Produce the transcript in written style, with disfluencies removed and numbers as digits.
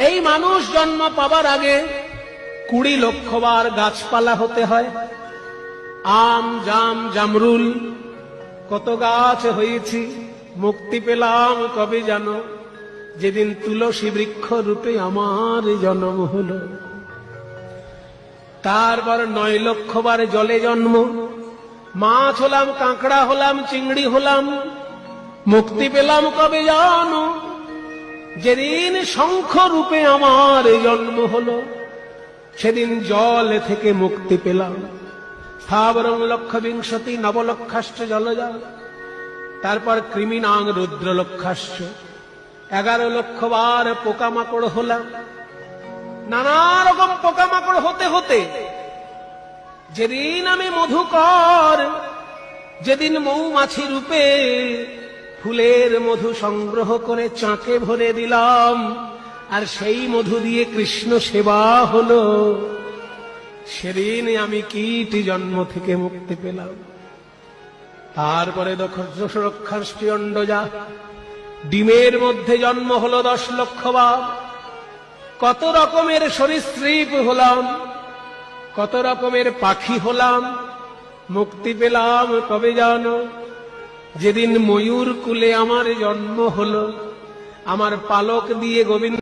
এই মানুষ জন্ম পাবার আগে 20 লক্ষ বার গাছপালা হতে হয়। আম, জাম, জামরুল কত গাছ হয়েছি, মুক্তি পেলাম কবে জানো? যেদিন তুলসী বৃক্ষ রূপে আমার জন্ম হলো। তারপর 9 লক্ষ বার জলে জন্ম, মাছ হলাম, কাঁকড়া হলাম, চিংড়ি হলাম, মুক্তি পেলাম কবে জানো? যেদিন শঙ্খ রূপে আমার জন্ম হলো, সেদিন জল থেকে মুক্তি পেলাম। স্থাবরং লক্ষ বিংশতি নবলক্ষাশ্চ জলজা। তারপর কৃমিনাং রুদ্র লক্ষাশ্চ, 11 লক্ষ বার পোকামাকড় হলাম। নানা রকম পোকামাকড় হতে হতে যেদিন আমি মধুকর, যেদিন মৌমাছি রূপে ফুলের মধু সংগ্রহ করে চাকে ভরে দিলাম, আর সেই মধু দিয়ে কৃষ্ণ সেবা হলো, সেদিন আমি কীট জন্ম থেকে মুক্তি পেলাম। তারপরে দশলক্ষাশ্চ অণ্ডজা, ডিমের মধ্যে জন্ম হলো 10 লক্ষ বার। কত রকমের সরীসৃপ হলাম, কত রকমের পাখি হলাম, মুক্তি পেলাম কবে জানো? যেদিন ময়ূর কুলে আমার জন্ম হলো, আমার পালক দিয়ে গোবিন্দ